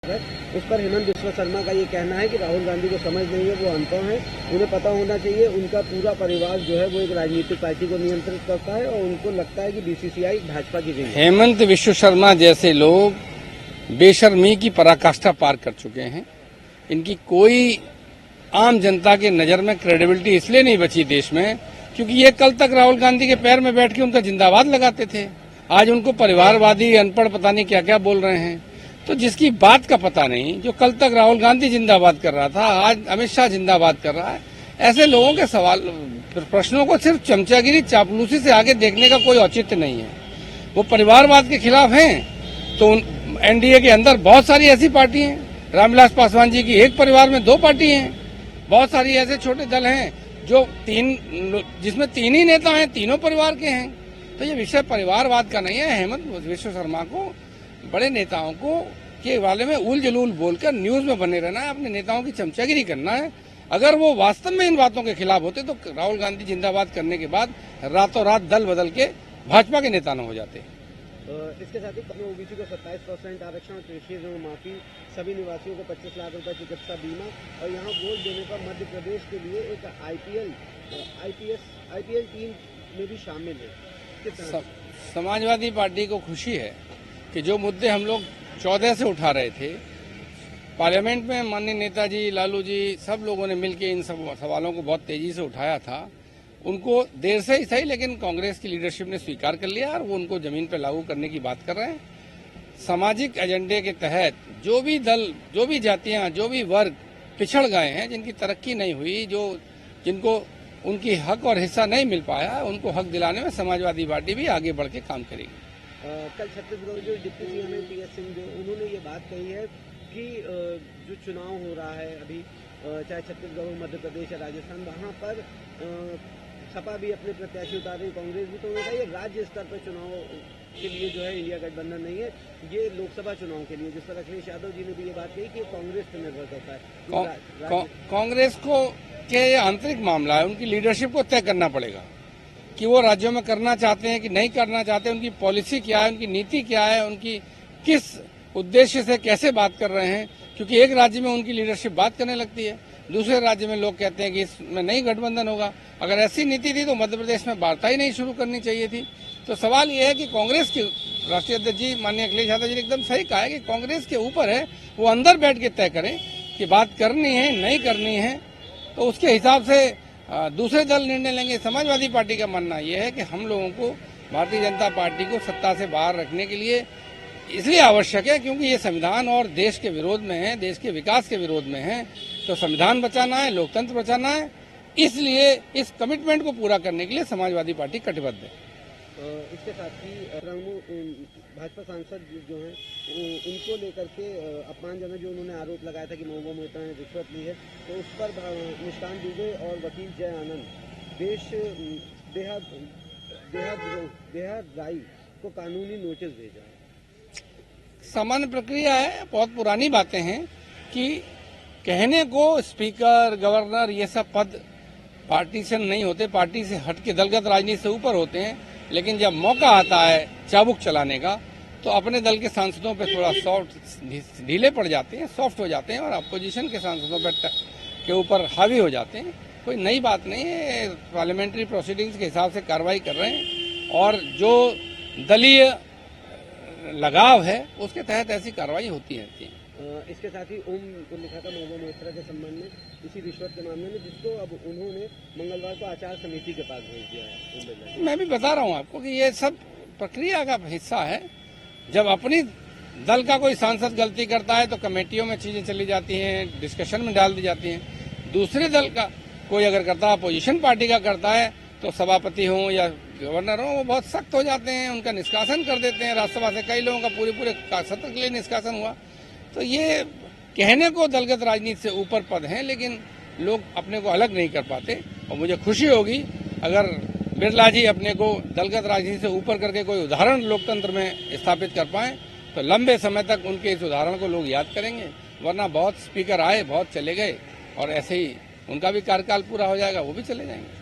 उस पर हेमंत बिस्वा शर्मा का ये कहना है कि राहुल गांधी को समझ नहीं है, वो अनपढ़ हैं, उन्हें पता होना चाहिए उनका पूरा परिवार जो है वो एक राजनीतिक पार्टी को नियंत्रित करता है और उनको लगता है कि बीसीसीआई भाजपा की जगह। हेमंत बिस्वा शर्मा जैसे लोग बेशर्मी की पराकाष्ठा पार कर चुके हैं। इनकी कोई आम जनता के नजर में क्रेडिबिलिटी इसलिए नहीं बची देश में क्योंकि ये कल तक राहुल गांधी के पैर में बैठ के उनका जिंदाबाद लगाते थे। आज उनको परिवारवादी अनपढ़ पता नहीं क्या क्या बोल रहे हैं। तो जिसकी बात का पता नहीं, जो कल तक राहुल गांधी जिंदाबाद कर रहा था, आज अमित शाह जिंदाबाद कर रहा है, ऐसे लोगों के सवाल प्रश्नों को सिर्फ चमचागिरी चापलूसी से आगे देखने का कोई औचित्य नहीं है। वो परिवारवाद के खिलाफ हैं तो एनडीए के अंदर बहुत सारी ऐसी पार्टी हैं। रामविलास पासवान जी की एक परिवार में 2 पार्टी हैं। बहुत सारी ऐसे छोटे दल हैं जो जिसमें 3 ही नेता हैं, तीनों परिवार के हैं। तो ये विषय परिवारवाद का नहीं है। हेमंत बिस्वा शर्मा को बड़े नेताओं को के बारे में उल जलूल बोलकर न्यूज में बने रहना है, अपने नेताओं की चमचागिरी करना है। अगर वो वास्तव में इन बातों के खिलाफ होते तो राहुल गांधी जिंदाबाद करने के बाद रातों रात दल बदल के भाजपा के नेता न हो जाते। इसके साथ ही ओबीसी को 27% आरक्षण, कृषि ऋण माफी, सभी निवासियों को 25 लाख रुपए चिकित्सा बीमा और यहाँ वोट देने पर मध्य प्रदेश के लिए एक आईपीएल टीम में भी शामिल है। समाजवादी पार्टी को खुशी है कि जो मुद्दे हम लोग 14 से उठा रहे थे पार्लियामेंट में, माननीय नेताजी, लालू जी, सब लोगों ने मिलकर इन सब सवालों को बहुत तेजी से उठाया था। उनको देर से ही सही लेकिन कांग्रेस की लीडरशिप ने स्वीकार कर लिया और वो उनको जमीन पर लागू करने की बात कर रहे हैं। सामाजिक एजेंडे के तहत जो भी दल, जो भी जातियां, जो भी वर्ग पिछड़ गए हैं, जिनकी तरक्की नहीं हुई, जिनको उनकी हक और हिस्सा नहीं मिल पाया, उनको हक दिलाने में समाजवादी पार्टी भी आगे बढ़ के काम करेगी। कल छत्तीसगढ़ जो डिप्टी सीएम है टीएस सिंह, जो उन्होंने ये बात कही है कि जो चुनाव हो रहा है अभी, चाहे छत्तीसगढ़ हो, मध्य प्रदेश या राजस्थान, वहाँ पर सपा भी अपने प्रत्याशी उतार रही, कांग्रेस भी। तो उन्होंने कहा ये राज्य स्तर पर चुनाव के लिए जो है इंडिया गठबंधन नहीं है, ये लोकसभा चुनाव के लिए। जिस पर अखिलेश यादव जी ने भी ये बात कही कि कांग्रेस पर निर्भर करता है। कांग्रेस को क्या ये आंतरिक मामला है, उनकी लीडरशिप को तय करना पड़ेगा कि वो राज्यों में करना चाहते हैं कि नहीं करना चाहते, उनकी पॉलिसी क्या है, उनकी नीति क्या है, उनकी किस उद्देश्य से कैसे बात कर रहे हैं। क्योंकि एक राज्य में उनकी लीडरशिप बात करने लगती है, दूसरे राज्य में लोग कहते हैं कि इसमें नहीं गठबंधन होगा। अगर ऐसी नीति थी तो मध्य प्रदेश में वार्ता ही नहीं शुरू करनी चाहिए थी। तो सवाल ये है कि कांग्रेस के राष्ट्रीय अध्यक्ष जी माननीय अखिलेश यादव जी ने एकदम सही कहा है कि कांग्रेस के ऊपर है, वो अंदर बैठ के तय करें कि बात करनी है नहीं करनी है, तो उसके हिसाब से दूसरे दल निर्णय लेंगे। समाजवादी पार्टी का मानना यह है कि हम लोगों को भारतीय जनता पार्टी को सत्ता से बाहर रखने के लिए इसलिए आवश्यक है क्योंकि ये संविधान और देश के विरोध में है, देश के विकास के विरोध में है। तो संविधान बचाना है, लोकतंत्र बचाना है, इसलिए इस कमिटमेंट को पूरा करने के लिए समाजवादी पार्टी कटिबद्ध है। इसके साथ ही भाजपा सांसद जो हैं उनको लेकर के अपमानजनक जो उन्होंने आरोप लगाया था कि महुआ मोहिता ने रिश्वत ली है, तो उस पर मुस्कान दुबे और वकील जय आनंद बेहद राय को कानूनी नोटिस भेजा है। सामान्य प्रक्रिया है, बहुत पुरानी बातें हैं कि कहने को स्पीकर, गवर्नर, ये सब पद पार्टी से नहीं होते, पार्टी से हटके दलगत राजनीति से ऊपर होते हैं। लेकिन जब मौका आता है चाबुक चलाने का तो अपने दल के सांसदों पे थोड़ा सॉफ्ट ढीले पड़ जाते हैं, सॉफ्ट हो जाते हैं और अपोजिशन के सांसदों के ऊपर हावी हो जाते हैं। कोई नई बात नहीं है, पार्लियामेंट्री प्रोसीडिंग्स के हिसाब से कार्रवाई कर रहे हैं और जो दलीय लगाव है उसके तहत ऐसी कार्रवाई होती रहती है। इसके साथ ही ओम को लिखा था महुआ मोहित्रा के संबंध में, इसी रिश्वत के मामले में, जिसको अब उन्होंने मंगलवार को आचार समिति के पास भेज दिया है। मैं भी बता रहा हूँ आपको कि ये सब प्रक्रिया का हिस्सा है। जब अपनी दल का कोई सांसद गलती करता है तो कमेटियों में चीजें चली जाती हैं, डिस्कशन में डाल दी जाती हैं। दूसरे दल का कोई अगर करता है, अपोजिशन पार्टी का करता है, तो सभापति हो या गवर्नर हो, वो बहुत सख्त हो जाते हैं, उनका निष्कासन कर देते हैं। राज्यसभा से कई लोगों का पूरे सत्र के लिए निष्कासन हुआ। तो ये कहने को दलगत राजनीति से ऊपर पद हैं, लेकिन लोग अपने को अलग नहीं कर पाते। और मुझे खुशी होगी अगर बिरला जी अपने को दलगत राजनीति से ऊपर करके कोई उदाहरण लोकतंत्र में स्थापित कर पाएं, तो लंबे समय तक उनके इस उदाहरण को लोग याद करेंगे। वरना बहुत स्पीकर आए, बहुत चले गए और ऐसे ही उनका भी कार्यकाल पूरा हो जाएगा, वो भी चले जाएंगे।